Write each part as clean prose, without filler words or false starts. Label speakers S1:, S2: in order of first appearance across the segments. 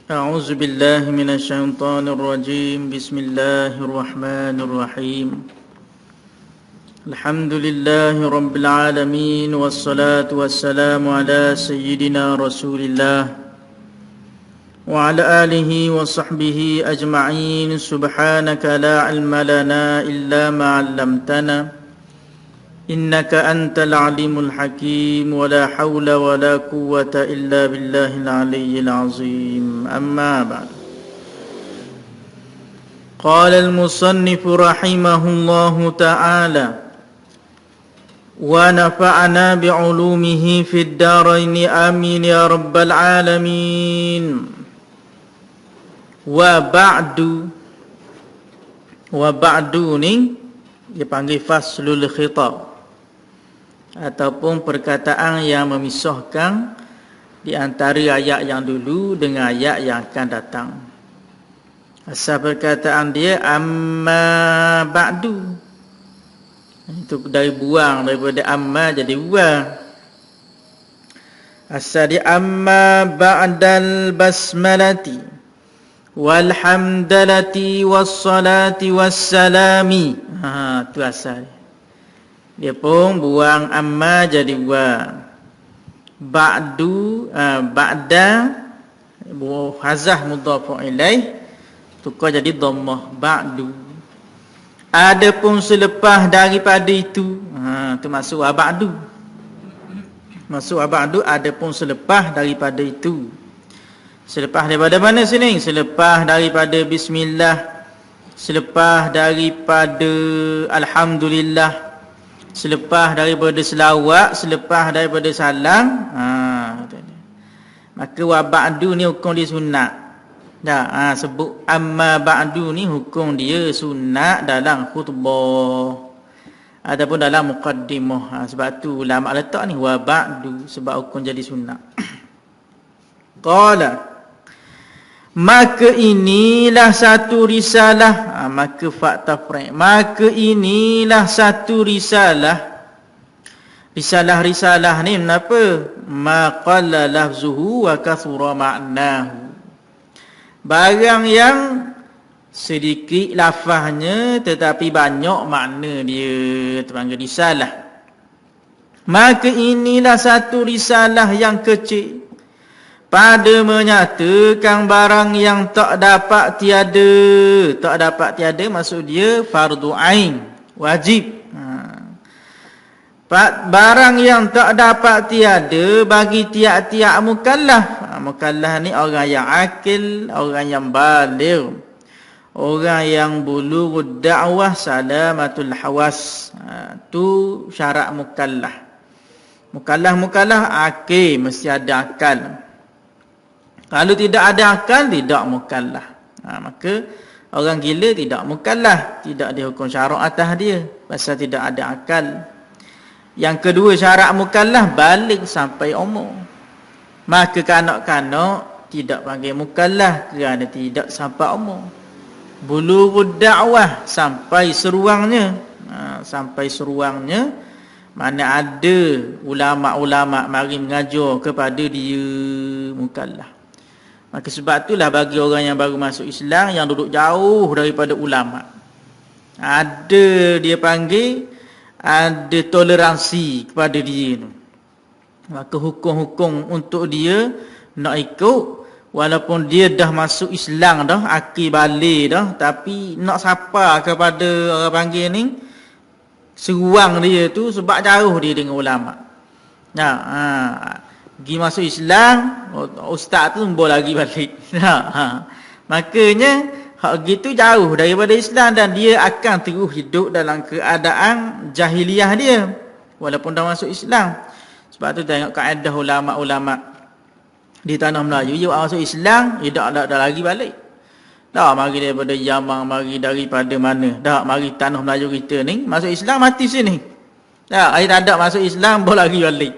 S1: أعوذ بالله من الشيطان الرجيم بسم الله الرحمن الرحيم الحمد لله رب العالمين والصلاة والسلام على سيدنا رسول الله وعلى آله وصحبه أجمعين سبحانك لا علم لنا إلا ما علمتنا إنك أنت العليم الحكيم ولا حول ولا قوة إلا بالله العلي العظيم أما بعد قال المصنف رحمه الله تعالى ونفعنا بعلومه في الدارين آمين يا رب العالمين وبعد ni dia panggil faslul khitab ataupun perkataan yang memisahkan di antara ayat yang dulu dengan ayat yang akan datang. Asal perkataan dia amma ba'du. Itu dari buang daripada amma jadi buang. Asal dia amma ba'dal basmalati walhamdalati wassalati wassalami. Tu asal dia pun buang amma jadi buang. Ba'du ba'da hazah mudhaf ilaih tukar jadi dhammah ba'du. Adapun selepas daripada itu, tu masuk ba'du. Masuk ba'du adapun selepas daripada itu. Selepas daripada mana sini? Selepas daripada bismillah, selepas daripada alhamdulillah, selepas daripada selawat, selepas daripada salam, maka wa ba'du ni hukum dia sunat. Dah, sebut amma ba'du ni hukum dia sunat dalam khutbah ataupun dalam muqaddimah. Sebab tu ulama letak ni wa ba'du sebab hukum jadi sunat. Qala, maka inilah satu risalah, maka fakta frame, maka inilah satu risalah. Risalah ni kenapa? Ma qalla lafzuhu wa kathura ma'nahu. Barang yang sedikit lafaznya tetapi banyak makna dia, terpanggil risalah. Maka inilah satu risalah yang kecil pada menyatakan barang yang tak dapat tiada. Tak dapat tiada maksud dia fardu ain, wajib. Barang yang tak dapat tiada bagi tiap-tiap mukallaf. Mukallaf ni orang yang akil, orang yang baligh, orang yang bulughud da'wah, salamatul hawas. Tu syarat mukallaf. Mukallaf akil, mesti ada akal. Kalau tidak ada akal, tidak mukallaf. Maka orang gila tidak mukallaf, tidak dihukum syarak atas dia pasal tidak ada akal. Yang kedua syarat mukallaf balik sampai umur. Maka kanak-kanak tidak panggil mukallaf kerana tidak sampai umur. Bulughud da'wah sampai seruangnya. Sampai seruangnya mana ada ulama-ulama mari mengajar kepada dia mukallaf. Maka sebab itulah bagi orang yang baru masuk Islam yang duduk jauh daripada ulama, ada dia panggil, ada toleransi kepada dia tu. Maka hukum-hukum untuk dia nak ikut walaupun dia dah masuk Islam dah, akil balik dah, tapi nak sapa kepada orang panggil ni seruang dia tu sebab jauh dia dengan ulama. Pergi masuk Islam, ustaz tu sembuh lagi balik. Makanya hak gitu jauh daripada Islam dan dia akan terus hidup dalam keadaan jahiliah dia walaupun dah masuk Islam. Sebab tu tengok kaedah ulama-ulama di tanah Melayu, dia masuk Islam, dia dah lagi balik. Dah mari daripada Yaman, mari daripada mana? Dah mari tanah Melayu kita ni, masuk Islam mati sini. Dah, ai tak ada masuk Islam boleh lagi balik.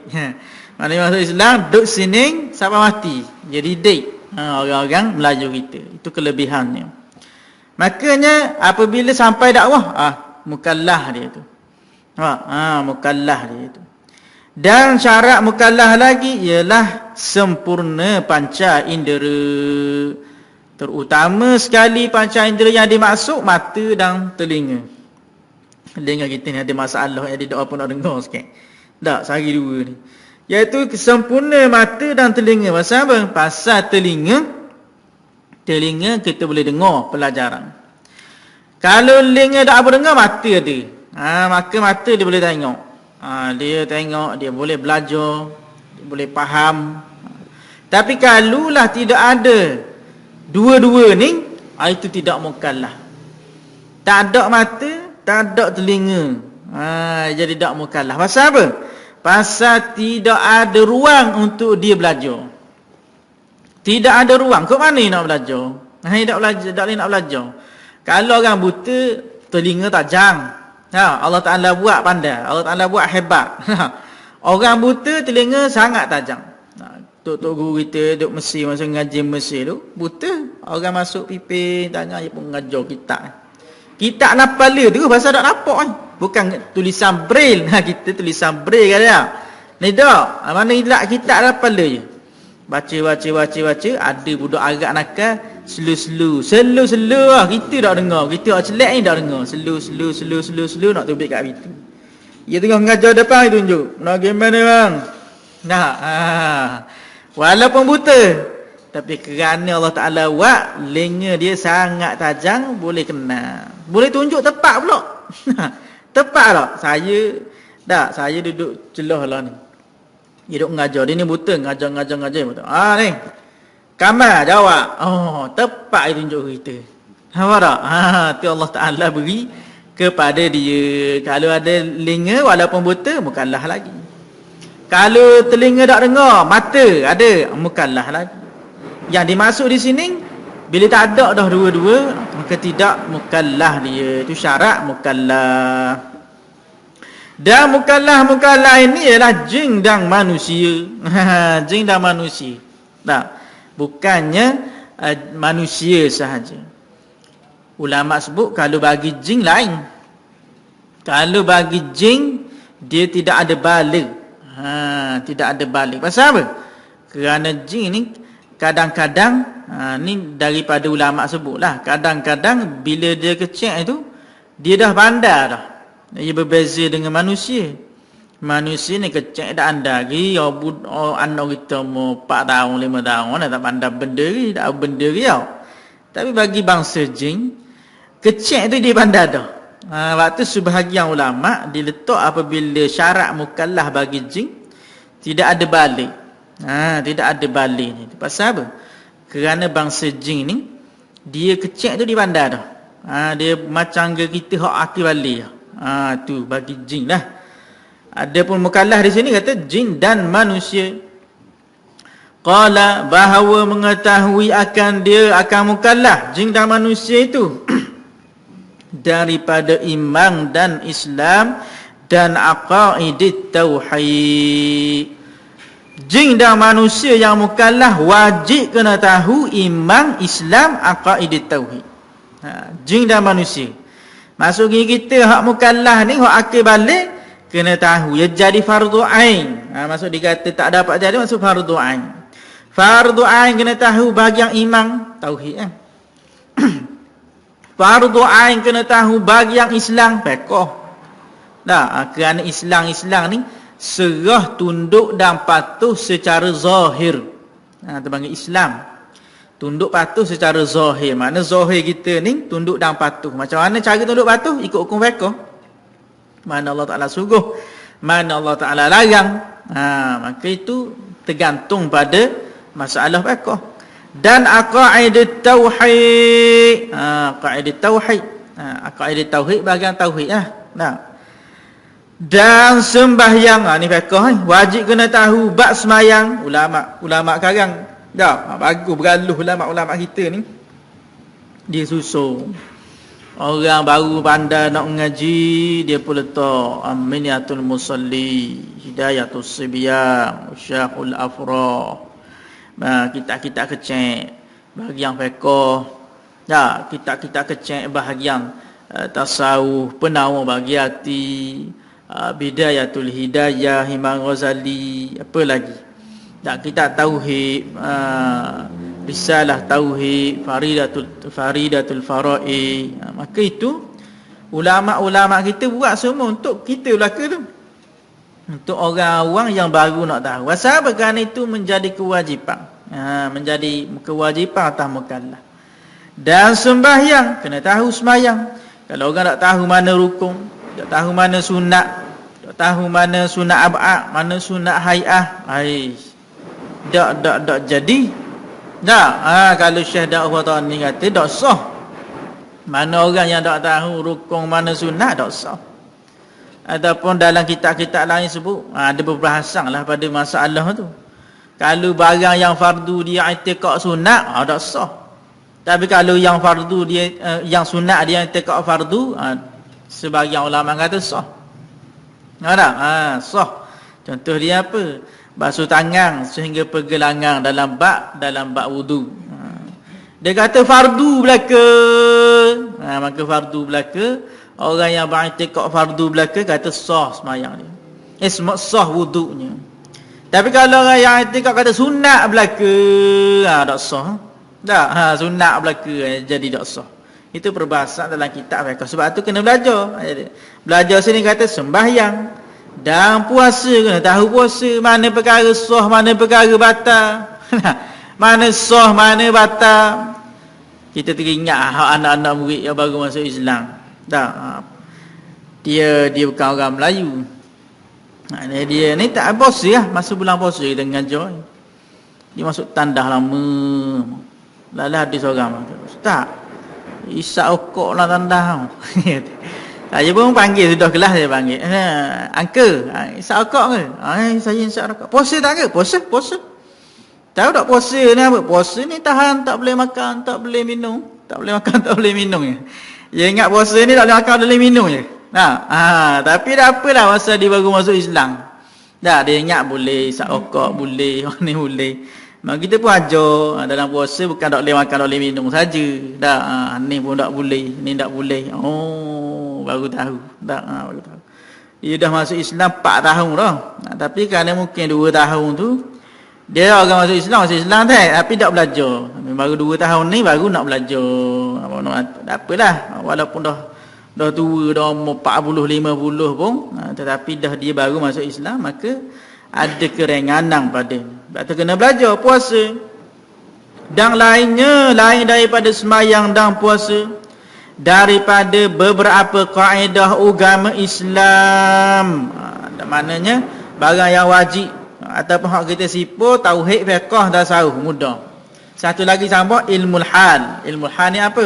S1: Mana masuk Islam duduk sini sampai mati. Jadi dek orang-orang Melayu kita. Itu kelebihannya. Makanya apabila sampai dakwah, mukallaf dia tu. Mukallaf dia tu. Dan syarat mukallaf lagi ialah sempurna panca indera. Terutama sekali panca indera yang dimaksud mata dan telinga. Telinga kita ni ada masalah, ada doa pun nak dengar sikit. Tak, sehari dua ni. Iaitu sempurna mata dan telinga. Pasal apa? Pasal telinga kita boleh dengar pelajaran. Kalau telinga tak apa dengar, mata ada. Maka mata dia boleh tengok. Dia tengok, dia boleh belajar, dia boleh faham. Tapi kalaulah tidak ada dua-dua ni, itu tidak mukallaf. Tak ada mata, tak ada telinga. Jadi tak mukallaf. Pasal apa? Pasal tidak ada ruang untuk dia belajar. Tidak ada ruang. Kau mana nak belajar? Tak boleh nak belajar. Kalau orang buta, telinga tajam. Allah Ta'ala buat pandai. Allah Ta'ala buat hebat. Orang buta, telinga sangat tajam. Tok guru kita duduk Mesir, masa ngaji Mesir tu, buta. Orang masuk pipin, tanya, dia pun mengajar kitab. Kitab napala tu, pasal tak nampak kan? Bukan tulisan braille. Kita tulisan braille kan dia. Ni tak. Mana ilak kitab napala je. Baca. Ada budak Arab nakal, slow lah. Kita tak dengar. Kita celak ni tak dengar. Slow nak tubik kat pintu. Dia tengah mengajar depan, dia tunjuk. Nak gimana bang? Nah, walaupun buta, tapi kerana Allah Ta'ala buat lenga dia sangat tajam, boleh kena. Boleh tunjuk tepat pula. Tepat tak? Saya duduk celah lah ni. Dia duduk mengajar. Dia ni buta, ngajar betul. Ni. Kamal jawab. Tepat dia tunjuk kita. Apa tak? Tu Allah Ta'ala beri kepada dia. Kalau ada telinga walaupun buta, mukallaf lagi. Kalau telinga tak dengar, mata ada, mukallaf lagi. Yang dimaksud di sini, bila tak ada dah dua-dua, maka tidak mukallaf dia. Itu syarat mukallaf. Dan mukallaf ini ialah jin dan manusia. Jin dan manusia. Tak. Bukannya manusia sahaja. Ulama sebut kalau bagi jin lain. Kalau bagi jin, dia tidak ada balik. Tidak ada balik. Pasal apa? Kerana jin ni kadang-kadang, ni daripada ulama sebutlah, kadang-kadang bila dia kecil itu, dia dah pandai dah. Ia berbeza dengan manusia. Manusia ni kecil dah andari. Anak kita mau 4 tahun, 5 tahun dah tak pandai berdiri, tak berdiri tau. Tapi bagi bangsa jin, kecil tu dia pandai dah. Waktu sebahagian ulama diletak apabila syarat mukallaf bagi jin, tidak ada balik. Tidak ada balik ni. Pasal apa? Kerana bangsa jin ni, dia kecil tu dia pandai dah. Dia macam kita hak akil balik dah. Tu bagi jin lah. Adapun mukallaf di sini kata jin dan manusia. Qala, bahawa mengetahui akan dia akan mukallaf jin dan manusia itu daripada iman dan Islam dan aqaidit tauhid. Jin dan manusia yang mukallaf wajib kena tahu iman, Islam, aqaidit tauhid. Jin dan manusia. Maksud kita hak mukallaf ni, hak akil balik, kena tahu. Ia jadi fardu ain. Maksud dikata tak dapat jadi, maksud fardu ain. Fardu ain kena tahu bahagian iman, tauhid kan. Fardu ain kena tahu bahagian Islam, fiqh. Kerana Islam ni serah tunduk dan patuh secara zahir. Terpanggil Islam. Tunduk patuh secara zahir. Makna zahir kita ni tunduk dan patuh. Macam mana cara tunduk patuh? Ikut hukum fiqh. Mana Allah Ta'ala suruh, mana Allah Ta'ala larang. Maka itu tergantung pada masalah fiqh. Dan aqaidut tauhid. Aqaidut tauhid. Aqaidut tauhid bahagian tauhid lah. Dan sembahyang. Ni fiqh. Wajib kena tahu bab sembahyang. Ulama sekarang bagus bergaluh ulama-ulama kita ni. Dia susun. Orang baru pandai nak mengaji, dia pun letak Aminiyatul Musalli, Hidayatul Sibyan, Syahul Afrah. Kitab-kitab kecil bahagian fiqh. Kitab-kitab kecil bahagian tasawuf, penawar bagi hati, Bidayatul Hidayah, Imam Ghazali, apa lagi? Tak, kitab tauhid, risalah tauhid, faridatul faraid. Maka itu ulama-ulama kita buat semua untuk kita belaka tu. Untuk orang awam yang baru nak tahu. Sebab kerana itu menjadi kewajipan. Menjadi kewajipan atas mukallaf. Dan sembahyang, kena tahu sembahyang. Kalau orang tak tahu mana rukun, tak tahu mana sunat, tak tahu mana sunat ab'ad, mana sunat hay'ah, tak jadi. Tak, kalau Syekh Dakwah Ta'ala ni kata, tak sah. Mana orang yang tak tahu rukun, mana sunat, tak sah. Ataupun dalam kitab-kitab lain sebut, ada berbahasan lah pada masalah tu. Kalau barang yang fardu dia i'tiqad sunat, tak sah. Tapi kalau yang fardu dia, yang sunat dia i'tiqad fardu, sebagian ulama kata sah. Tak? Sah. Contoh dia apa? Basuh tangan sehingga pergelangan dalam bab wudu. Dia kata fardu belaka. Maka fardu belaka, orang yang beriktikad fardu belaka kata sah sembahyang dia. Sah wudunya. Tapi kalau orang yang iktikad kata sunat belaka, tak sah. Tak, sunat belaka jadi tak sah. Itu perbahasan dalam kitab fiqh. Sebab tu kena belajar. Belajar sini kata sembahyang dan puasa, kena tahu puasa, mana perkara sah, mana perkara batal. Mana sah, mana batal. Kita teringat anak-anak murid yang baru masuk Islam. Tak, dia bukan orang Melayu. Dia ni tak puasa lah. Masa bulan puasa kita mengajar. Dia masuk tandah lama. Lalu ada seorang, Ustaz, isap okok lah tandah. Saya pun panggil, sudah kelas saya panggil. Uncle, isap okok ke? Saya isap okok. Puasa tak ke? Puasa. Tahu tak puasa ni apa? Puasa ni tahan, tak boleh makan, tak boleh minum. Tak boleh makan, tak boleh minum je. Dia ingat puasa ni tak boleh makan, tak boleh minum je. Tapi dah apalah masa dia baru masuk Islam. Dah dia ingat boleh isap okok, boleh, ni boleh. Maka kita pun ajar dalam puasa bukan tak boleh makan, tak boleh minum saja. Dah, ni pun tak boleh, ni tak boleh. Oh, baru tahu. Dah, baru tahu. Dia dah masuk Islam 4 tahun dah. Tapi kerana mungkin 2 tahun tu dia orang masuk Islam tapi tak belajar. Baru 2 tahun ni baru nak belajar. Tak apalah, walaupun dah tua, dah umur 40, 50 pun, tetapi dah dia baru masuk Islam, maka ada kerenganan pada. Sebab tu kena belajar puasa. Dan lainnya, lain daripada sembahyang dan puasa, daripada beberapa kaedah agama Islam. Maknanya barang yang wajib ataupun hak kita sipur, tauhid, fiqh, tasawuf, mudah. Satu lagi sama ilmu hal. Ilmu hal ni apa?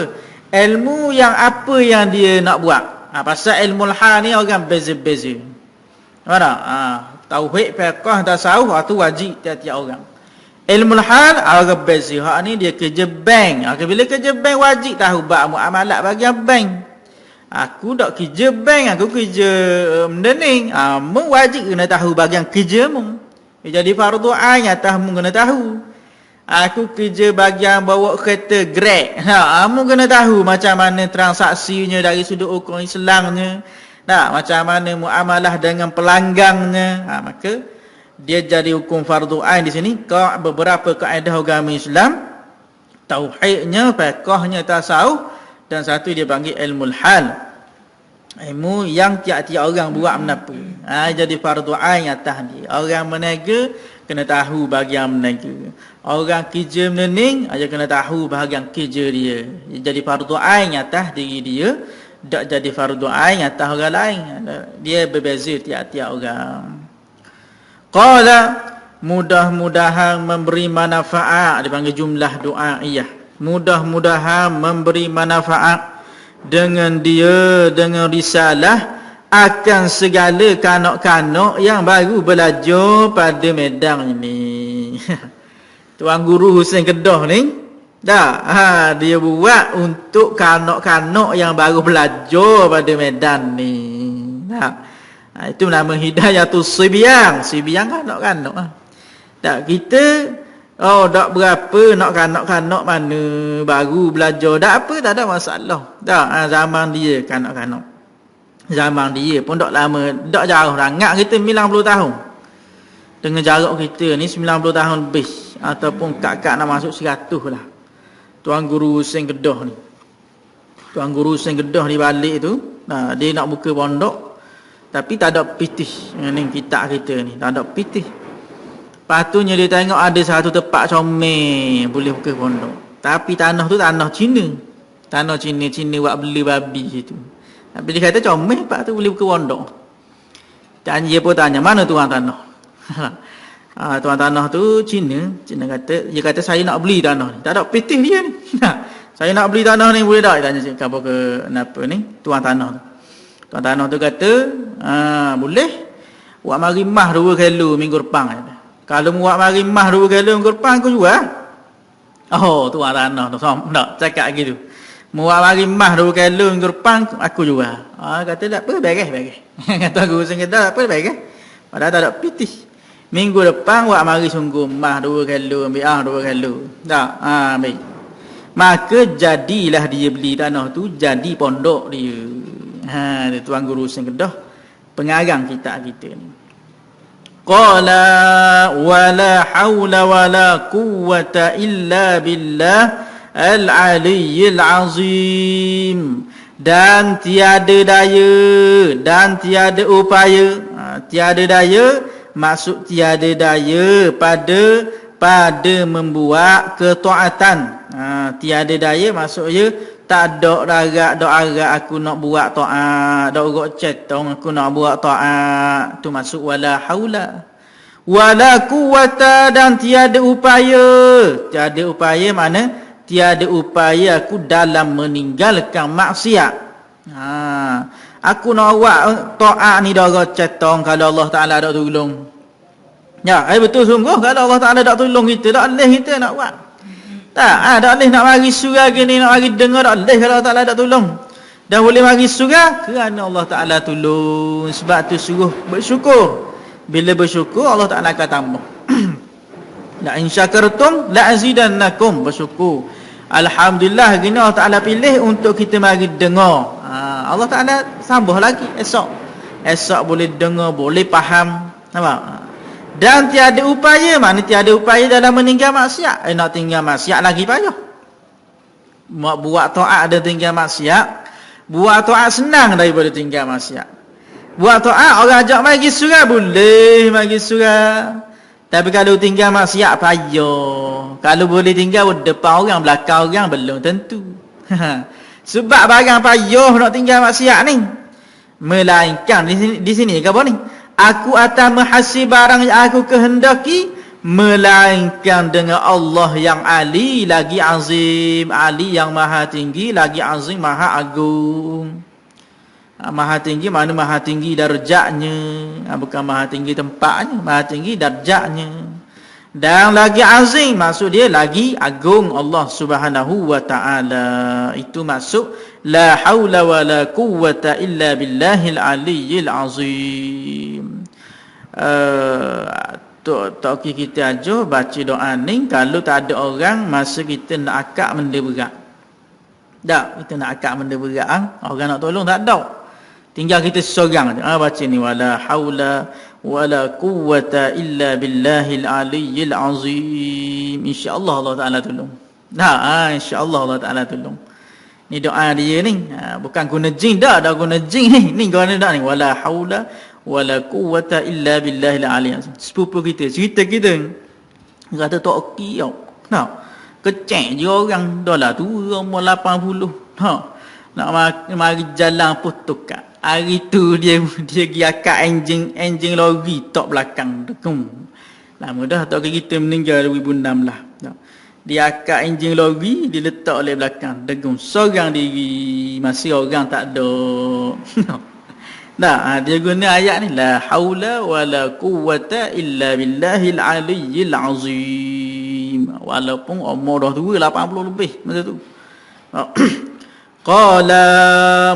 S1: Ilmu yang apa yang dia nak buat. Pasal ilmu hal ni orang beza-beza. Nampak? Tauhid, fiqh, tasawuf itu wajib tiap-tiap orang. Ilmu hal orang beza. Hak ni dia kerja bank. Bila kerja bank wajib tahu bab muamalat bahagian bank. Aku tak kerja bank, aku kerja mendening. Mu wajib kena tahu bahagian kerja mu. Jadi fardu ain atasmu kena tahu. Aku kerja bahagian bawa kereta Grab. Kamu kena tahu macam mana transaksinya dari sudut hukum Islamnya. Macam mana muamalah dengan pelanggannya. Maka dia jadi hukum fardu ain di sini. Beberapa kaedah agama Islam, tauhidnya, fiqhnya, tasawuf, dan satu dia panggil ilmu hal. Ilmu yang tiap-tiap orang buat menapa. Jadi fardu ain atas dia. Orang meniaga kena tahu bahagian meniaga. Orang kerja menening aja kena tahu bahagian kerja dia. Jadi fardu ain atas diri dia, tak jadi fardu ain atas orang lain. Dia berbeza tiap-tiap orang. Qala, mudah-mudahan memberi manfaat. Dipanggil jumlah doaiyah. Mudah-mudahan memberi manfaat dengan dia, dengan risalah, akan segala kanak-kanak yang baru belajar pada medan ini. Tuan Guru Husain Kedah ni, dia buat untuk kanak-kanak yang baru belajar pada medan ni. Itu nama Hidayatus Sibyan. Sibyan kanak-kanak. Kita tak berapa nak kanak-kanak mana baru belajar. Tak apa, tak ada masalah. Zaman dia kanak-kanak. Zaman dia pun tak lama, tak jauh sangat kita 90 tahun. Dengan jarak kita ni 90 tahun lebih ataupun kak-kak nak masuk 100 lah. Tuan guru Hussein Kedah ni. Tuan guru Hussein Kedah di balik tu, dia nak buka pondok tapi tak ada pitih. Ni kitab kita ni, tak ada pitih. Patutnya dia tengok ada satu tempat comel boleh buka pondok. Tapi tanah tu tanah Cina. Tanah Cina buat beli babi situ. Tapi dia kata comel tempat tu boleh buka pondok. Dan dia pun tanya, mana tuan tanah? Tuan tanah tu Cina kata, dia kata saya nak beli tanah ni. Tak ada pitih dia ni. Saya nak beli tanah ni boleh tak? Dia tanya siapa ke kenapa ni? Tuan tanah tu. Tuan tanah tu kata, boleh. Buat mari mah 2 kilo minggu depan. Kalau buat mari mah 2 kilo minggu depan aku jual. Oh, tuan tanah tu tak cakap gitu. Buat mari mah 2 kilo minggu depan aku jual. Kata tak apa, beres. Kata aku sengketa tak apa, beres. Padahal tak ada pitih. Minggu depan buat mari sungguh mah 2 kilo ambil 2 kilo. Tak, baik. Maka jadilah dia beli tanah tu jadi pondok dia. Dia tuan guru Hussein Kedah pengarang kitab kita ni. Qala wala haula wala quwwata illa billah al-aliyyil azim. Dan tiada daya dan tiada upaya. Tiada daya maksud tiada daya pada membuat ketaatan. Tiada daya maksudnya tak ada agak aku nak buat taat, dak urut cetong aku nak buat taat. Tu maksud wala haula wala quwwata, dan tiada upaya. Tiada upaya mana? Tiada upaya aku dalam meninggalkan maksiat. Aku nak buat taat ni dak urut cetong kalau Allah Taala dak tolong. Ya, betul sungguh kalau Allah Taala dak tolong kita, dak leh kita nak buat. Tak, dak leh nak mari surga gini, nak mari dengar, dak leh kalau Allah Taala dak tolong. Dah boleh mari surga kerana Allah Taala tolong. Sebab tu suruh bersyukur. Bila bersyukur Allah Taala akan tambah. La in syakartum la azidannakum, bersyukur. Alhamdulillah gini Allah Taala pilih untuk kita mari dengar. Allah Taala sambung lagi esok boleh dengar, boleh faham. Nampak? Dan tiada upaya, mana tiada upaya dalam meninggal maksiat. Nak tinggal maksiat lagi payah. Buat taat dan tinggal maksiat, buat taat senang daripada tinggal maksiat. Buat taat orang ajak mari surga boleh mari surga. Tapi kalau tinggal maksiat payah. Kalau boleh tinggal depan orang, belakang orang belum tentu. Sebab barang payah nak tinggal maksiat ni. Melainkan di sini ke apa ni? Aku akan menghasib barang yang aku kehendaki, melainkan dengan Allah yang Ali lagi azim. Ali yang maha tinggi lagi azim maha agung. Maha tinggi mana maha tinggi darjatnya, bukan maha tinggi tempatnya, maha tinggi darjatnya. Dan lagi azim maksud dia lagi agung Allah Subhanahu wa taala. Itu maksud la haula wala quwwata illa billahil aliyyil azim. Tok kita aja baca doa ni kalau tak ada orang masa kita nak akak benda berat. Tak, kita nak akak benda berat, orang nak tolong tak ada. Tinggal kita seorang aja. Baca ni wala haula wala quwwata illa billahil aliyyil azim. Insya-Allah Allah Taala tolong. Insya-Allah Allah Taala tolong. Ni doa dia ni. Bukan guna jin dah, guna jin ni. Ni guna doa ni wala haula wala quwwata illa billahil aliyyil azim. Sepupu kita, cerita kita. Kata tok okey tau. Kecek je orang dah lah tu umur 80. Nak mari jalan pun tukar. Hari tu dia pergi akak enjin lori tok belakang. Lama dah tok kita meninggal 2016. Dia akak enjin lori, dia letak oleh belakang. Degung seorang diri, masih orang tak ada. Dia guna ayat ni la haula wala quwwata illa billahil aliyyil azim. Walaupun umur dah tua 80 lebih masa tu. Qala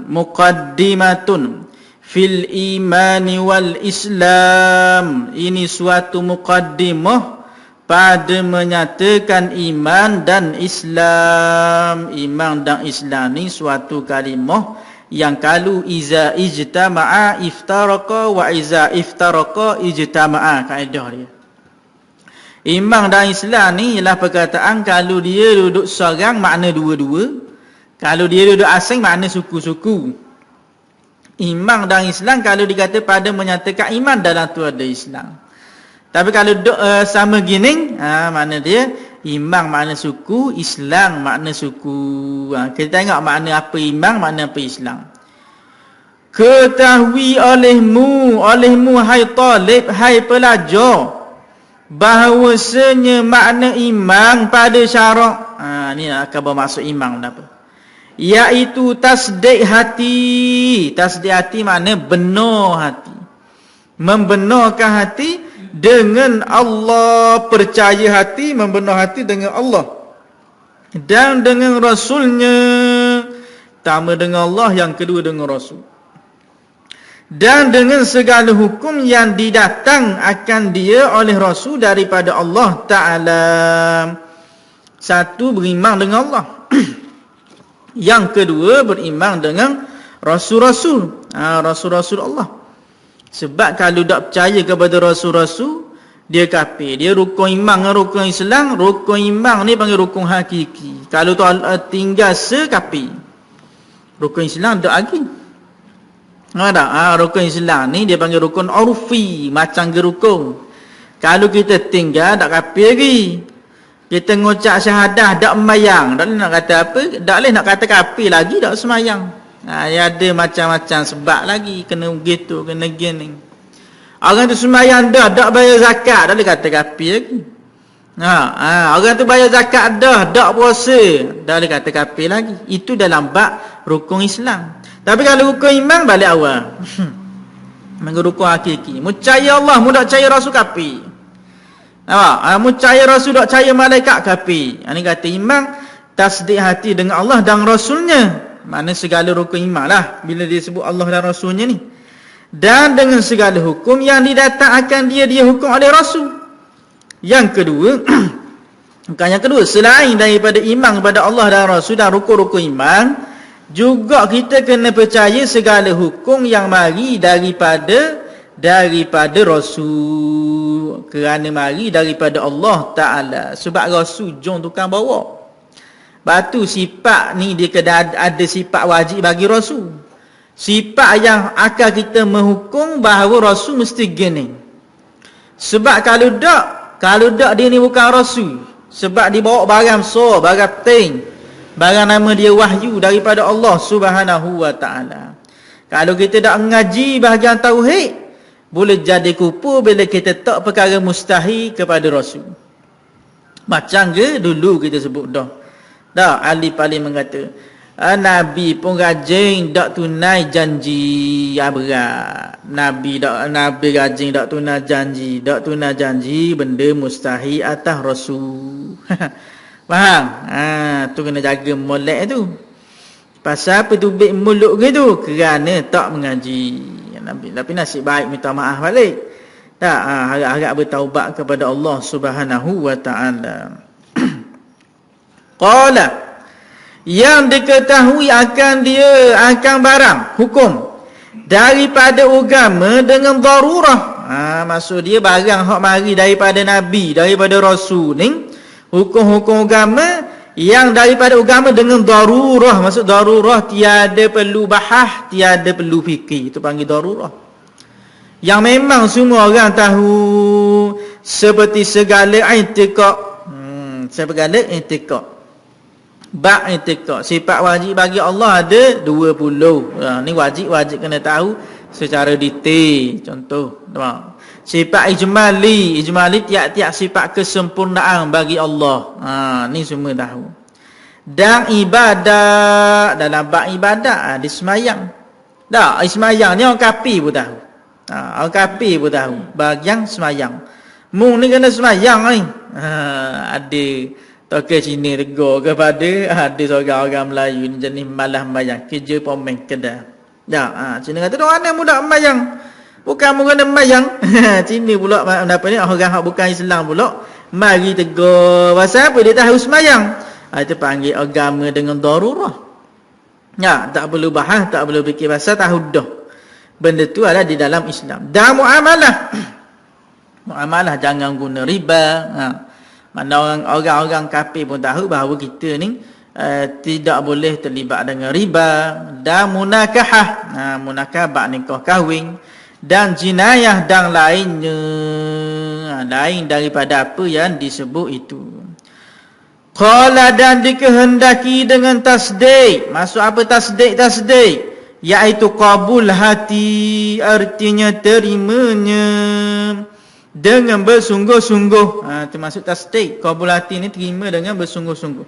S1: muqaddimatun fil imani wal islam. Ini suatu muqaddimah pada menyatakan iman dan Islam. Iman dan Islam ni suatu kalimah yang kalau iza ijtama'a iftaraqa wa iza iftaraqa ijtama'a, kaedah dia. Imbang dalam Islam ni ialah perkataan kalau dia duduk seorang makna dua-dua, kalau dia duduk asing makna suku-suku. Imbang dalam Islam kalau dikata pada menyatakan iman dalam tu ada Islam. Tapi kalau duduk sama gini, makna dia imbang makna suku, Islam makna suku. Kita tengok makna apa imbang, makna apa Islam. Ketahui olehmu hai talib, hai pelajar, bahawasanya makna iman pada syarak. Ni akan bermaksud iman apa? Iaitu tasdik hati. Tasdik hati makna benar hati. Membenarkan hati dengan Allah, percaya hati, membenar hati dengan Allah dan dengan Rasulnya. Pertama dengan Allah, yang kedua dengan Rasul. Dan dengan segala hukum yang didatang akan dia oleh Rasul daripada Allah Ta'ala. Satu, beriman dengan Allah. Yang kedua, beriman dengan Rasul-Rasul. Rasul-Rasul Allah. Sebab kalau tak percaya kepada Rasul-Rasul, dia kafir. Dia rukun iman dengan rukun Islam. Rukun iman ni panggil rukun hakiki. Kalau tu tinggal sekafir. Rukun Islam tak lagi. Rukun Islam ni dia panggil rukun urfi, macam gerukun. Kalau kita tinggal tak kafir lagi. Kita ngucap syahadah tak sembahyang, tak boleh nak kata apa, tak boleh nak kata kafir lagi, tak sembahyang. Ada macam-macam sebab lagi, kena begitu, kena gini. Orang tu sembahyang dah, tak bayar zakat, tak boleh kata kafir lagi. Orang tu bayar zakat dah, tak puasa, tak boleh kata kafir lagi. Itu dalam bab rukun Islam. Tapi kalau rukun iman balik awal. Menurut rukun hakiki. Percaya Allah, mu tak percaya Rasul kafir. Mu percaya Rasul tak percaya malaikat kafir. Ini kata iman, tasdik hati dengan Allah dan Rasulnya. Mana segala rukun iman lah bila dia sebut Allah dan Rasulnya ni. Dan dengan segala hukum yang didatang akan dia hukum oleh Rasul. Yang kedua, bukan yang kedua, selain daripada iman kepada Allah dan Rasul dan rukun-rukun iman, juga kita kena percaya segala hukum yang mari daripada Rasul, kerana mari daripada Allah Ta'ala. Sebab Rasul jom tukang bawa. Batu sifat ni dia kena ada sifat wajib bagi Rasul. Sifat yang akan kita menghukum bahawa Rasul mesti gini. Sebab kalau tak dia ni bukan Rasul. Sebab dia bawa barang besar, barang penting, barang nama dia wahyu daripada Allah Subhanahu wa Ta'ala. Kalau kita tak mengaji bahagian tauhid, boleh jadi kupu bila kita tak perkara mustahil kepada Rasul. Macam ke dulu kita sebut dah. Ali paling mengata, Nabi pun rajin tak tunai janji berat. Nabi rajin tak tunai janji benda mustahil atas Rasul. Faham? Tu kena jaga molek tu. Pasal petubik mulut gitu kerana tak mengaji. Nabi, tapi nasib baik minta maaf balik. Tak, harap bertaubat kepada Allah Subhanahu wa Ta'ala. Qala, yang diketahui akan barang hukum daripada agama dengan darurah. Maksud dia barang hak mari daripada Nabi, daripada Rasul ni, hukum-hukum agama yang daripada agama dengan darurah. Maksud darurah tiada perlu bahas, tiada perlu fikir. Itu panggil darurah. Yang memang semua orang tahu, seperti segala i'tiqad. Segala i'tiqad. Bab i'tiqad. Sifat wajib bagi Allah ada 20. Ni wajib kena tahu secara detail. Contoh, sifat ijmali tiap-tiap sifat kesempurnaan bagi Allah. Ni semua tahu. Dan ibadat, dalam bab ibadat ada semayang. Tak, semayang ni orang kafir pun tahu. Orang kafir pun tahu bahagian semayang. Mu ni kena semayang ni. Ada toke Cina rego kepada ada seorang orang Melayu ni jenis malah sembayang, kerja pomen kedai. Cina kata, "Mana mudak sembayang? Bukan mu kena sembayang." Cina pula apa ni, orang hak bukan Islam pula mari tegur. Pasal apa dia tahu sembayang? Itu panggil agama dengan darurah. Ya, tak perlu bahas, tak perlu fikir pasal, tahu dah. Benda tu ada di dalam Islam. Dan muamalah. Muamalah jangan guna riba. Mana orang-orang kafir pun tahu bahawa kita ni tidak boleh terlibat dengan riba. Dan munakahah. Munakabah nikah kahwin. Dan jinayah dan lainnya. Lain daripada apa yang disebut itu. Qala dan dikehendaki dengan tasdik. Maksud apa tasdik? Iaitu qabul hati, artinya terimanya dengan bersungguh-sungguh. Itu maksud tasdik. Qabul hati ni terima dengan bersungguh-sungguh.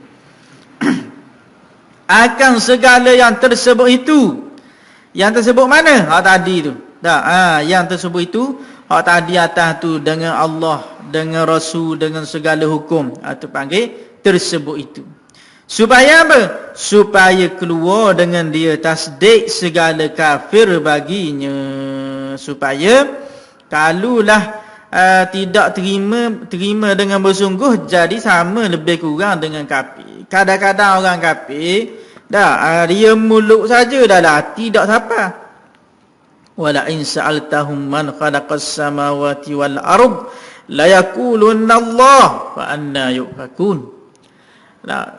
S1: Akan segala yang tersebut itu. Yang tersebut mana? Tadi tu. Yang tersebut itu tadi atas tu, dengan Allah, dengan Rasul, dengan segala hukum. Itu panggil tersebut itu. Supaya apa? Supaya keluar dengan dia tasdik segala kafir baginya. Supaya kalulah tidak terima dengan bersungguh, jadi sama lebih kurang dengan kafir. Kadang-kadang orang kafir dia muluk saja, dah hati tak siapa. Wala in sa'altahum man khalaqas samawati wal ard la yaqulunna Allah fa anna yufakun.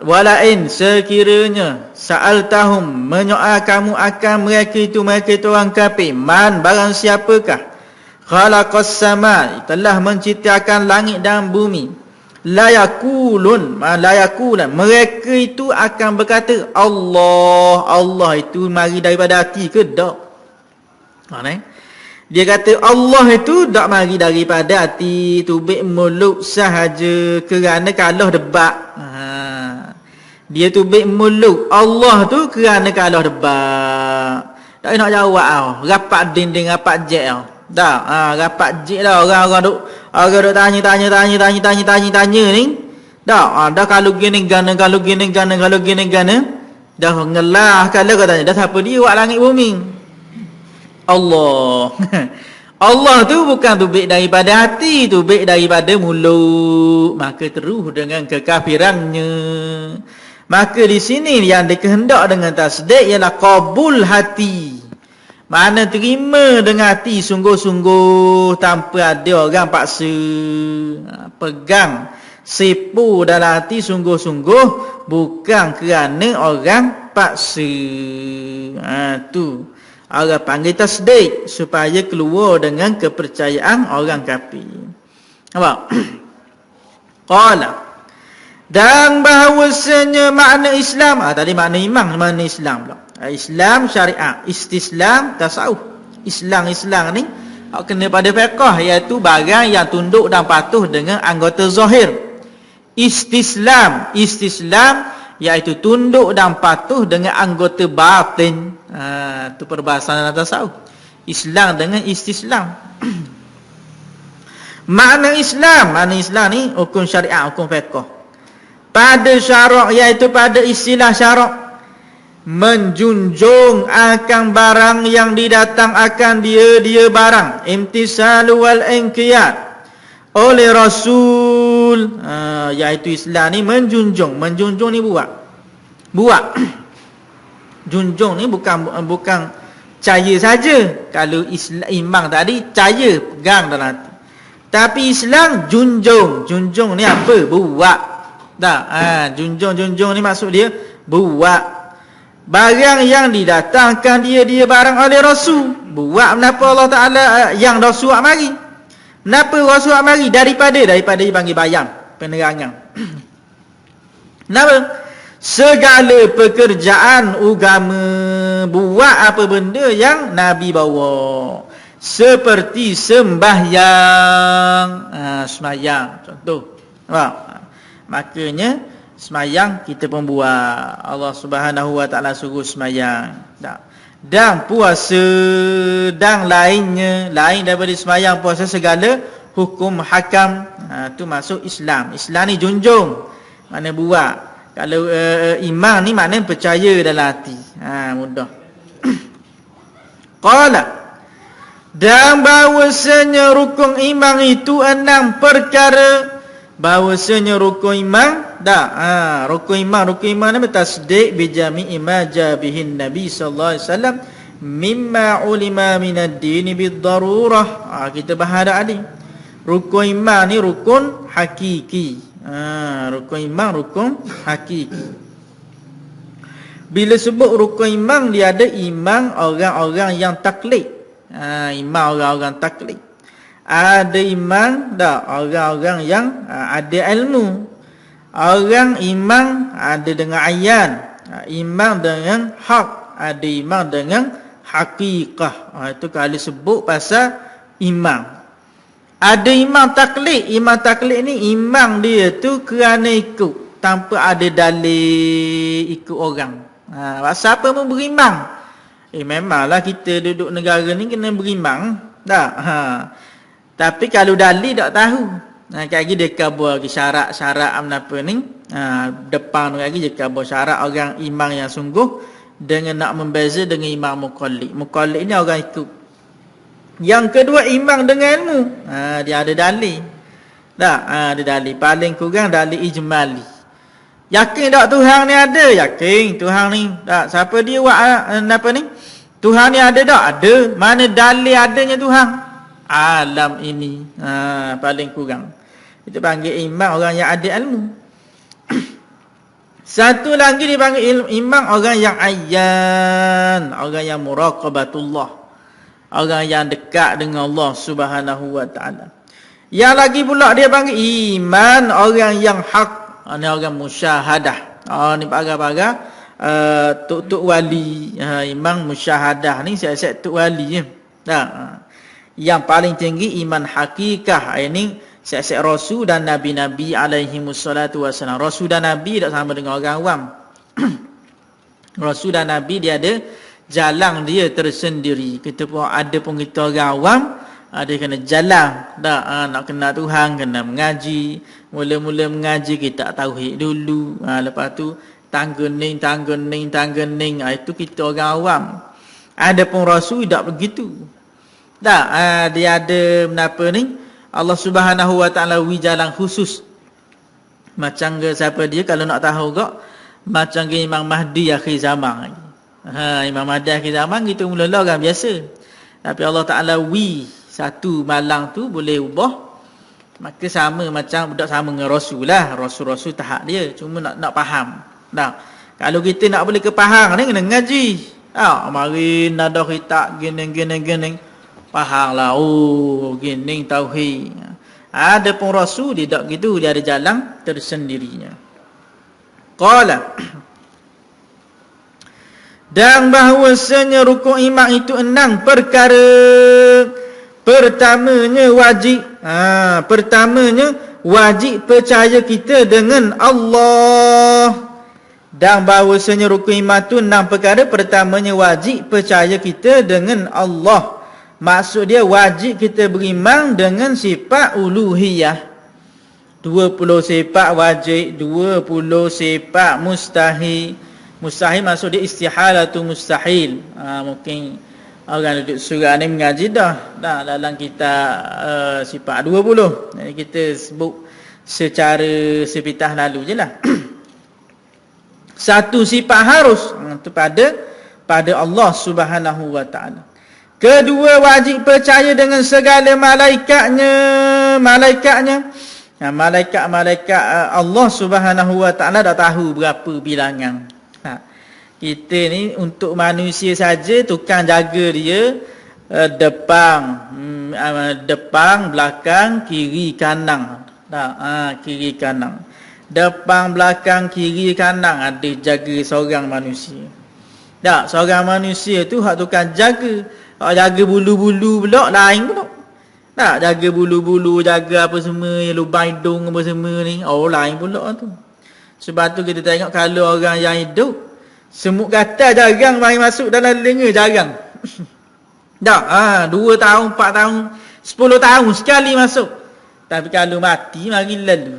S1: Walain sekiranya sa'altahum menyoal kamu akan mereka itu orang kafir, man barang siapakah khalaqas sama telah menciptakan langit dan bumi, la yaqulan mereka itu akan berkata Allah itu mari daripada hati ke tak? Dia kata Allah itu tak mari daripada hati, tubik mulut sahaja, kerana kalah debat. Dia tubik mulut Allah tu kerana kalah debat. Tak nak jawab rapat dinding, rapat jet rapat jet dah, orang duk tanya ni. Dah kalau gini gana dah ngelah kalau kau tanya dah siapa dia buat langit bumi. Allah. Allah tu bukan tubik daripada hati, tubik daripada mulut. Maka terus dengan kekafirannya. Maka di sini yang dikehendak dengan tasdik ialah qabul hati. Mana terima dengan hati sungguh-sungguh tanpa ada orang paksa. Pegang sipu dalam hati sungguh-sungguh, bukan kerana orang paksa. Tu orang panggil tasdik, supaya keluar dengan kepercayaan orang kafir. Apa? Qala. Dan bahawasanya makna Islam, tadi makna iman, makna Islam pula. Islam syariat, istislam tasawuf. Islam ni kena pada fiqh, iaitu barang yang tunduk dan patuh dengan anggota zahir. Istislam iaitu tunduk dan patuh dengan anggota batin. Itu perbahasan dalam tasawuf. Islam dengan istislam. Makna Islam ni hukum syariat, hukum fiqh. Pada syarak, iaitu pada istilah syarak, menjunjung akan barang yang didatang akan dia barang, imtisalu wal inqiyad oleh Rasul. Iaitu Islam ni menjunjung ni buat. Junjung ni bukan caya saja. Kalau Islam iman tadi caya, pegang dalam hati. Tapi Islam junjung ni apa? Buat. Junjung ni maksud dia buat. Barang yang didatangkan dia barang oleh Rasul. Buat kenapa Allah Ta'ala yang Rasul mari? Kenapa Rasul mari? Daripada dipanggil bayan, penerangan. Kenapa? Segala pekerjaan agama, buat apa benda yang Nabi bawa. Seperti sembahyang, sembahyang contoh. Makanya sembahyang kita pun buat. Allah Subhanahu Wa Taala suruh sembahyang. Dan puasa dan lainnya, lain daripada sembahyang, puasa, segala hukum hakam. Itu masuk Islam. Islam ni junjung, mana buat. Kalau iman ni maknanya percaya dalam hati. Mudah. Qala. Dan bahawasanya rukun iman itu 6 perkara bahwasanya rukun iman rukun iman ni bertasdik bi jami'i ma jabihin nabi sallallahu alaihi wasallam mimma ulima minad din bid darurah. Kita bahas tadi rukun iman ni rukun hakiki. Rukun iman rukun hakiki. Bila sebut rukun iman, dia ada iman orang-orang yang taklid. Iman orang-orang taklid. Ada iman orang-orang yang ada ilmu. Orang iman ada dengan ayan, iman dengan hak, ada iman dengan hakikah. Itu kalau sebut pasal iman. Ada iman taklid. Iman taklid ni iman dia tu kerana ikut, tanpa ada dalil ikut orang. Siapa pun beriman. Memanglah kita duduk negara ni kena beriman. Tapi kalau dalil tak tahu. Lagi dia kabur lagi syarat-syarat apa ni. Depan lagi dia kabur syarat orang iman yang sungguh dengan nak membeza dengan iman muqallid. Muqallid ni orang ikut. Yang kedua iman dengan ilmu. Dia ada dalil. Ada dalil. Paling kurang dalil ijmali. Yakin tak Tuhan ni ada? Yakin Tuhan ni. Siapa dia buat apa ni? Tuhan ni ada tak? Ada. Mana dalil adanya Tuhan? Alam ini. Paling kurang. Itu panggil iman orang yang ada ilmu. Satu lagi dipanggil iman orang yang ayyan, orang yang muraqabatullah, orang yang dekat dengan Allah Subhanahu wa taala. Yang lagi pula dia panggil iman orang yang hak, ni orang musyahadah. Ni pagar-pagar tok wali. Iman musyahadah ni siap-siap tok wali je. Yang paling tinggi iman hakikah. Ini siap-siap Rasul dan Nabi-Nabi alaihimussalatu wassalam. Rasul dan Nabi tak sama dengan orang awam. Rasul dan Nabi dia ada jalan dia tersendiri. Kita pun ada pun kita orang awam, dia kena jalan. Nak kenal Tuhan, kena mengaji. Mula-mula mengaji kita tauhid dulu. Lepas tu tanggening. Itu kita orang awam. Ada pun Rasul tak begitu. Dia ada apa ni? Allah Subhanahu wa taala wi jalan khusus. Macam ke siapa dia kalau nak tahu gak, macam ke Imam Mahdi akhir zaman. Imam Mahdi akhir zaman gitu mula-mula orang biasa. Tapi Allah Taala wi satu malang tu boleh ubah. Maka sama macam budak sama dengan Rasul lah. Rasul tahap dia cuma nak faham. Kalau kita nak boleh kefaham ni kena ngaji. Mari nada kita gini. Fahamlah, gini tauhid. Ada pun Rasul dia tak gitu, dia ada jalan tersendirinya. Qala. Dan bahawasanya rukun iman itu 6 perkara. Pertamanya wajib. Pertamanya wajib percaya kita dengan Allah. Dan bahawasanya rukun iman itu 6 perkara. Pertamanya wajib percaya kita dengan Allah. Maksud dia wajib kita beriman dengan sifat uluhiyah. 20 sifat wajib, 20 sifat mustahil. Mustahil maksud dia istihalatu mustahil. Mungkin orang duduk surah ni mengaji dah dalam kitab sifat 20. Jadi kita sebut secara sepitah lalu je lah. Satu sifat harus itu pada Allah Subhanahu wa taala. Kedua wajib percaya dengan segala malaikatnya. Malaikat Allah Subhanahu wa taala dah tahu berapa bilangan. Kita ni untuk manusia saja tukang jaga dia depan, belakang, kiri, kanan. Kiri kanan. Depan, belakang, kiri, kanan ada jaga seorang manusia. Seorang manusia tu hak tukang jaga. Jaga bulu-bulu pula lain pula. Jaga bulu-bulu, jaga apa semua, lubang hidung apa semua ni. Lain pula tu. Sebab tu kita tengok kalau orang yang hidup, semut gatal jarang mari masuk dalam telinga, jarang. 2 tahun, 4 tahun, 10 tahun sekali masuk. Tapi kalau mati, mari lalu.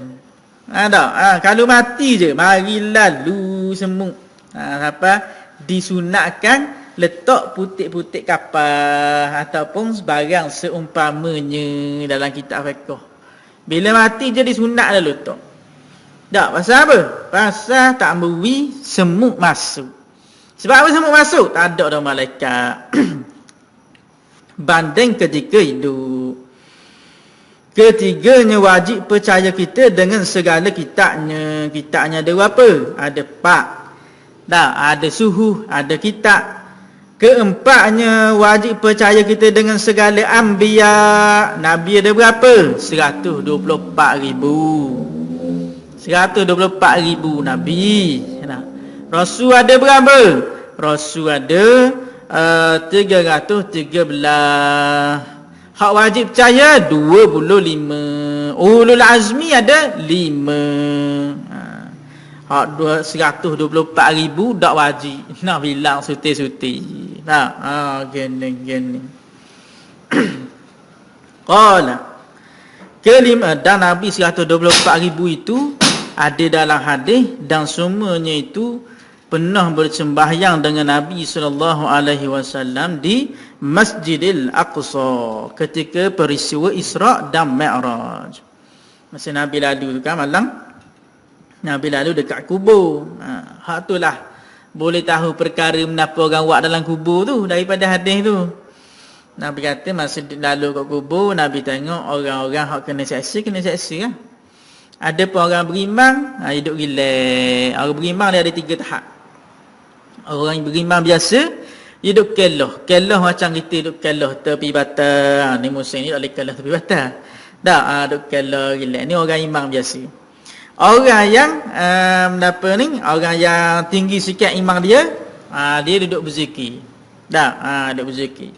S1: Kalau mati je, mari lalu semut. Apa? Disunatkan letak putik-putik kapal ataupun sebarang seumpamanya dalam kitab fiqh. Bila mati jadi sunat dah lutut. Tak, pasal apa? Pasal tak beri semut masuk. Sebab apa semut masuk? Tak ada dah malaikat. Banding ketika hidup. Ketiganya wajib percaya kita dengan segala kitabnya. Kitabnya ada berapa? Ada 4. Dah, ada suhu, ada kitab. Keempatnya wajib percaya kita dengan segala anbiya. Nabi ada berapa? 124,000. 124,000 Nabi. Rasul ada berapa? Rasul ada 313. Hak wajib percaya 25. Ulul azmi ada 5. Hak 124,000 tak wajib. Nak bilang suti-suti. Tak. Gini. Qala. Kelima dan Nabi 124,000 itu ada dalam hadis dan semuanya itu pernah bersembahyang dengan Nabi SAW di Masjidil Aqsa ketika peristiwa Isra' dan Mi'raj. Masa Nabi lalu tu kan malam, Nabi lalu dekat kubur. Hak tu lah boleh tahu perkara kenapa orang buat dalam kubur tu daripada hadis tu. Nabi kata masa lalu kat kubur, Nabi tengok orang-orang hak kena seksa kan. Ada pun orang beriman, hidup gila. Orang beriman dia ada 3 tahap. Orang yang beriman biasa hidup keloh. Keloh macam kita hidup keloh tepi batas. Ni musim ni tak boleh keloh tepi batas. Tak, hidup keloh gila. Ni orang iman biasa. Orang yang orang yang tinggi sikit iman dia, dia duduk berzikir. Tak, duduk berzikir.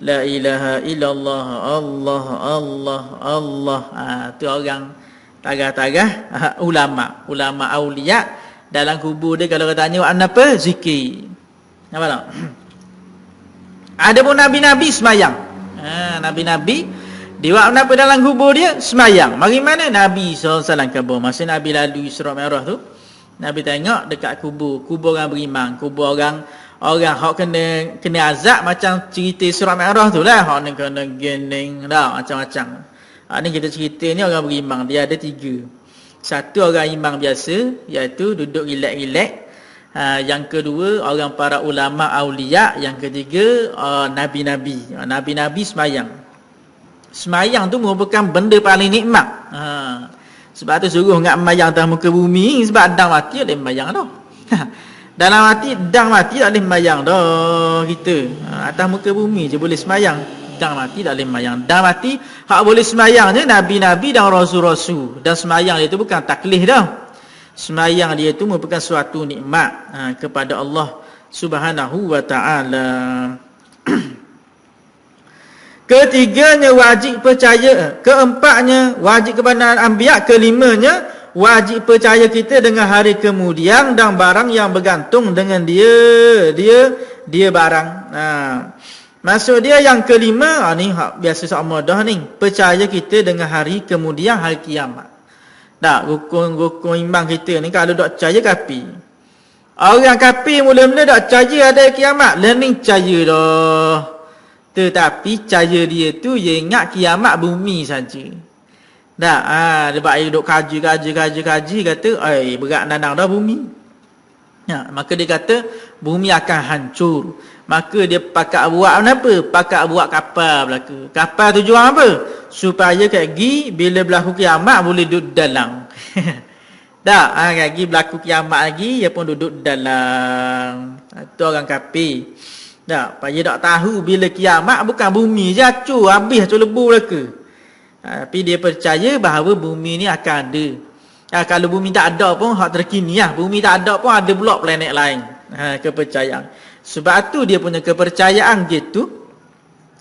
S1: La ilaha illallah, Allah, Allah, Allah. Tu orang tagah-tagah ulama aulia. Dalam kubur dia kalau tanya apa? Zikir. Nampak tak? Ada pun nabi-nabi semayang. Nabi-nabi dia buat apa dalam kubur dia? Semayang. Mari mana Nabi SAW kubur. Masa Nabi lalu Isra' Mi'raj tu, Nabi tengok dekat kubur orang beriman, kubur orang hak kena azab macam cerita Isra' Mi'raj tu lah. Hak ni kena gening dah macam-macam. Ni kita cerita ni orang beriman, dia ada 3. Satu orang imam biasa, iaitu duduk relax-relax. Yang kedua orang para ulama aulia. Yang ketiga nabi-nabi. Nabi-nabi semayang. Semayang tu merupakan benda paling nikmat. Sebab tu suruh nak semayang atas muka bumi. Sebab dah mati tak boleh semayang dah. Dalam mati dah mati tak boleh semayang dah kita. Atas muka bumi je boleh semayang. Dah mati tak boleh semayang. Dah mati hak boleh semayang je nabi-nabi dan rasul-rasul. Dan semayang dia tu bukan taklih dah. Semayang dia tu merupakan suatu nikmat kepada Allah Subhanahu wa taala. Ketiganya wajib percaya. Keempatnya wajib kepada anbiya. Kelimanya wajib percaya kita dengan hari kemudian dan barang yang bergantung dengan dia barang. Maksud dia yang kelima, ni biasa sama dah ni. Percaya kita dengan hari kemudian, hari kiamat. Tak, rukun iman kita ni kalau tak percaya kafir. Orang kafir mula-mula tak percaya ada kiamat. Learning percaya dah. Tetapi percaya dia tu, dia ingat kiamat bumi saja. Tak, dia duk kaji, kata, berat nanang dah bumi. Maka dia kata, bumi akan hancur. Maka dia pakat buat apa? Pakat buat kapal belaka. Kapal tujuan apa? Supaya kat gi bila berlaku kiamat boleh duduk dalam. Tak, kat gi berlaku kiamat lagi dia pun duduk dalam. Itu orang kafir. Tak, dia tak tahu bila kiamat bukan bumi je hancur, habis hancur lebu belaka. Tapi dia percaya bahawa bumi ni akan ada. Kalau bumi tak ada pun hak terkini lah. Bumi tak ada pun ada pula planet lain. Kepercayaan. Sebab tu dia punya kepercayaan gitu.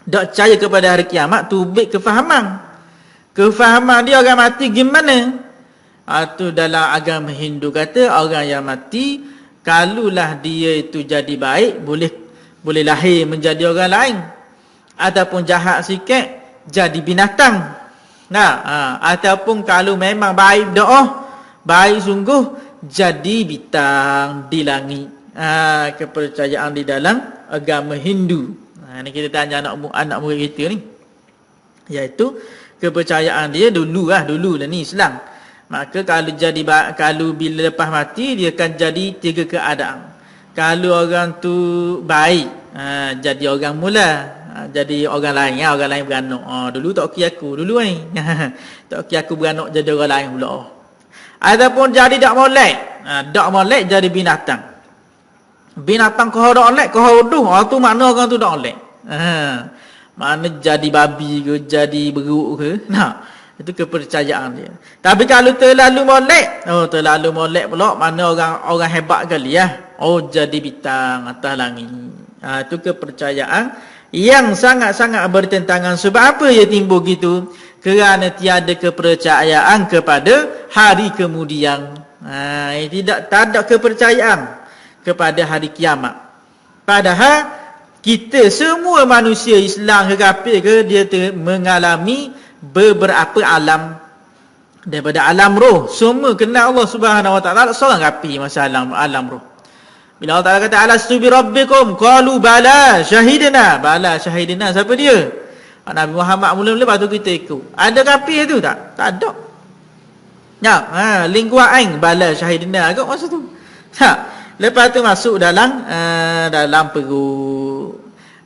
S1: Tak percaya kepada hari kiamat tu baik kefahaman. Kefahaman dia orang mati gimana? Tu dalam agama Hindu kata orang yang mati kalulah dia itu jadi baik boleh lahir menjadi orang lain. Ataupun jahat sikit jadi binatang. Ataupun kalau memang baik doa, baik sungguh jadi bintang di langit. Kepercayaan di dalam agama Hindu. Ni kita tanya anak murid kita ni. Iaitu kepercayaan dia dulu lah ni Islam. Maka kalau bila lepas mati dia akan jadi 3 keadaan. Kalau orang tu baik, jadi orang mula, jadi orang lain, orang lain beranak. Dulu tak okey aku dulu ni. Tak okey aku beranak jadi orang lain pula. Ataupun jadi dak molek jadi binatang. Binatang kau dak molek, kau hodoh, tu makna orang tu dak molek. Mana jadi babi ke, jadi beruk ke. Itu kepercayaan dia. Tapi kalau terlalu molek pula, mana orang hebat kali ya. Jadi bintang atas langit. Itu kepercayaan yang sangat-sangat bertentangan. Sebab apa ia timbul gitu? Kerana tiada kepercayaan kepada hari kemudian. Tak ada kepercayaan kepada hari kiamat. Padahal kita semua manusia Islam ke kafir ke, dia mengalami beberapa alam daripada alam roh. Semua kenal Allah Subhanahu Wa Taala. Seorang kafir masa alam roh. Bila Allah Taala kata alastu bi rabbikum qalu bala syahidna. Bala syahidna siapa dia? Nabi Muhammad mula-mula lepas tu kita ikut. Ada kafir tu tak? Tak ada. Lingua ain bala syahidna agak masa tu. Lepas tu masuk dalam perut.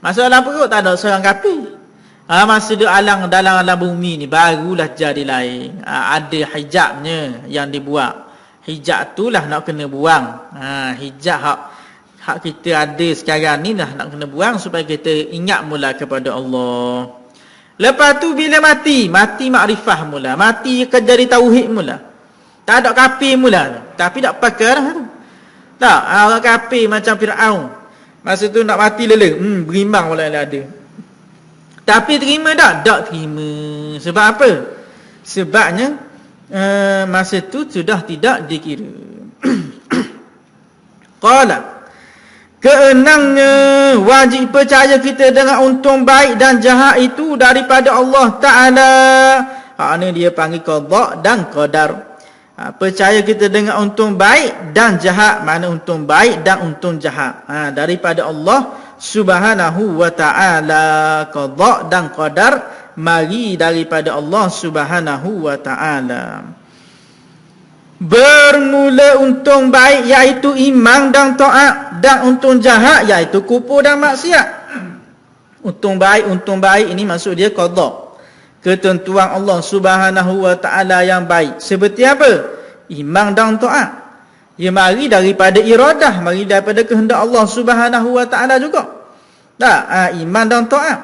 S1: Masuk dalam perut tak ada seorang kafir. Masa dia dalam alam bumi ni barulah jadi lain. Ada hijabnya yang dibuat. Hijab tu lah nak kena buang. Hijab hak kita ada sekarang ni lah nak kena buang supaya kita ingat mula kepada Allah. Lepas tu bila mati makrifah mula. Mati akan jadi tauhid mula. Tak ada kafir mula. Tapi tak pakai dah tu. Tak, orang kafir macam Fir'aun. Masa tu nak mati lele. Berimbang pula yang ada. Tapi terima tak? Tak terima. Sebab apa? Sebabnya masa tu sudah tidak dikira. Qala. Keenangnya wajib percaya kita dengan untung baik dan jahat itu daripada Allah Ta'ala. Ini dia panggil qada dan qadar. Percaya kita dengan untung baik dan jahat. Mana untung baik dan untung jahat? Daripada Allah Subhanahu Wa Ta'ala. Qada dan qadar mari daripada Allah Subhanahu Wa Ta'ala. Bermula untung baik iaitu iman dan taat, dan untung jahat iaitu kufur dan maksiat. Untung baik ini maksud dia qada. Ketentuan Allah Subhanahu Wa Ta'ala yang baik. Seperti apa? Iman dan taat. Ia mari daripada iradah, mari daripada kehendak Allah Subhanahu Wa Ta'ala juga. Iman dan taat.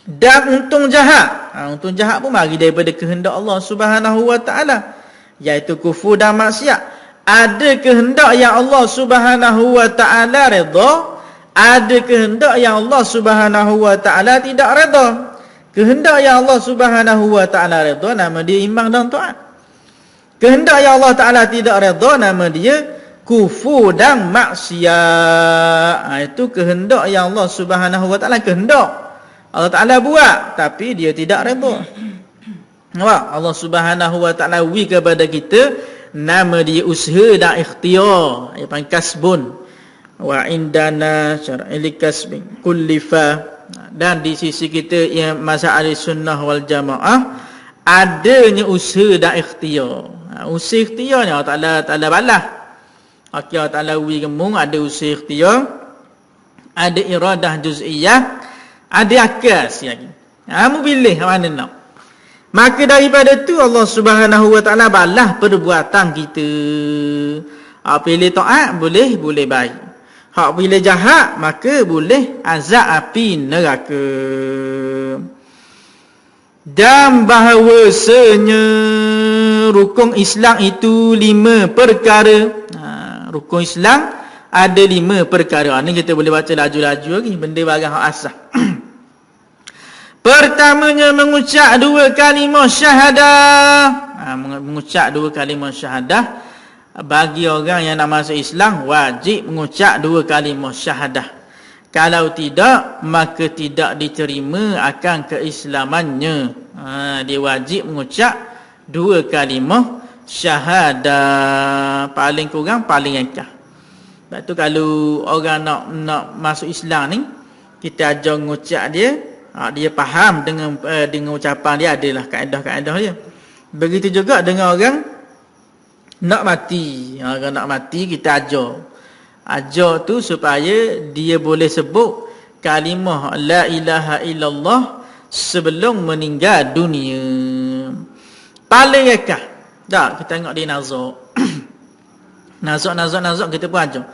S1: Dan untung jahat. Untung jahat pun mari daripada kehendak Allah Subhanahu Wa Ta'ala, iaitu kufur dan maksiat. Ada kehendak yang Allah Subhanahu Wa Ta'ala redha, ada kehendak yang Allah Subhanahu Wa Ta'ala tidak redha. Kehendak yang Allah Subhanahu Wa Ta'ala redha nama dia iman dan taat. Kehendak yang Allah Ta'ala tidak redha nama dia kufur dan maksiat. Itu kehendak yang Allah Subhanahu Wa Ta'ala kehendak. Allah Ta'ala buat tapi dia tidak redha. Allah Subhanahu Wa Ta'ala kepada kita nama dia usaha dan ikhtiar. Ia panggil kasbun. Wa indana syar'il kasbin kullifa. Dan di sisi kita yang mazhab Ahlussunnah wal Jamaah adanya usaha dan ikhtiar. Usaha ikhtiar ni Allah Ta'ala balas. Allah Ta'ala gemung ada usaha ikhtiar, ada iradah juz'iyah, ada akal lagi. Kamu pilih mana nak. Maka daripada tu Allah Subhanahu Wa Ta'ala balas perbuatan kita. Pilih taat boleh baik. Hak pilih jahat maka boleh azab api neraka. Dan bahawasanya rukun Islam itu 5 perkara. Rukun Islam ada 5 perkara. Ini kita boleh baca laju-laju lagi. Benda barang hak asah. Pertamanya mengucap 2 kalimah syahadah. Mengucap 2 kalimah syahadah. Bagi orang yang nak masuk Islam wajib mengucap 2 kalimah syahadah. Kalau tidak maka tidak diterima akan keislamannya. Dia wajib mengucap 2 kalimah syahadah. Paling kurang paling engkau. Sebab tu kalau orang nak masuk Islam ni, kita ajar mengucap dia Dia faham dengan ucapan dia, adalah kaedah-kaedah dia. Begitu juga dengan orang nak mati. Orang nak mati kita ajar tu supaya dia boleh sebut kalimah la ilaha illallah sebelum meninggal dunia. Paling ekah. Tak, kita tengok di nazak. Nazak kita pun ajar.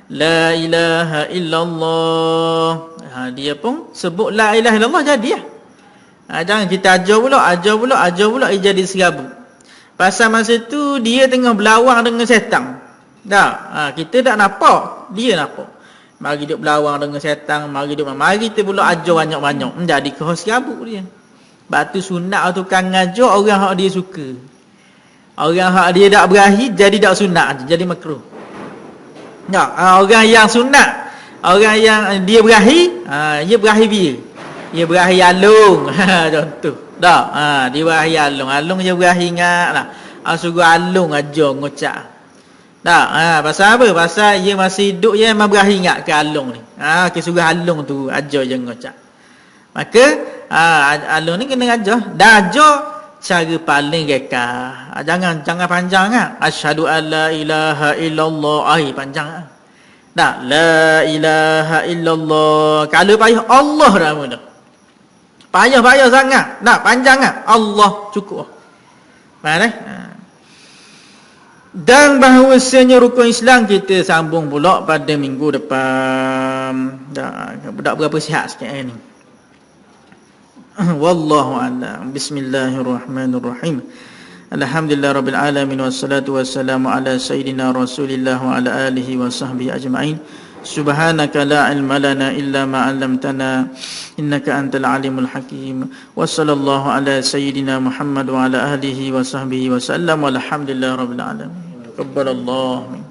S1: La ilaha illallah. Dia pun sebut la ilaha illallah jadi lah. Jangan kita ajar pula dia jadi serabut. Pasal masa tu dia tengah berlawang dengan setan. Tak, kita tak nampak, dia nampak. Mari dia berlawang dengan setan, mari kita pula ajar banyak-banyak. Jadi kehos serabut dia. Batu sunat tukang ajar orang hak dia suka. Orang hak dia tak berahi jadi tak sunat, jadi makruh. Tak, orang yang sunat, orang yang dia berahi, dia berahi biar. Dia berahi alung. Contoh. Tak, dia berahi alung. Alung dia berahi ingatlah. Suruh alung aja ngocak. Tak, pasal apa? Pasal dia masih hidup, dia memang berahi ingat ke alung ni. Ke suruh alung tu aja je ngocak. Maka alung ni kena ajar. Dan ajar cara paling rekah. Jangan panjang kan. Asyhadu alla ilaha illallah. Panjang. Tak, la ilaha illallah. Kalau payah Allah dah mula. Payah sangat. Tak, panjang kan. Allah cukup. Faham tak? Dan bahawasanya rukun Islam kita sambung pula pada minggu depan. Budak berapa sihat sikit hari ni. Wallahu a'lam. Bismillahirrahmanirrahim. Alhamdulillah rabbil alamin wassalatu wassalamu ala sayyidina Rasulillah wa ala alihi wa sahbihi ajma'in. Subhanaka la ilma lana illa ma 'allamtana innaka antal alimul hakim. Wa sallallahu ala sayyidina Muhammad wa ala alihi wa sahbihi wa sallam. Walhamdulillah rabbil alamin. Taqabbalallahu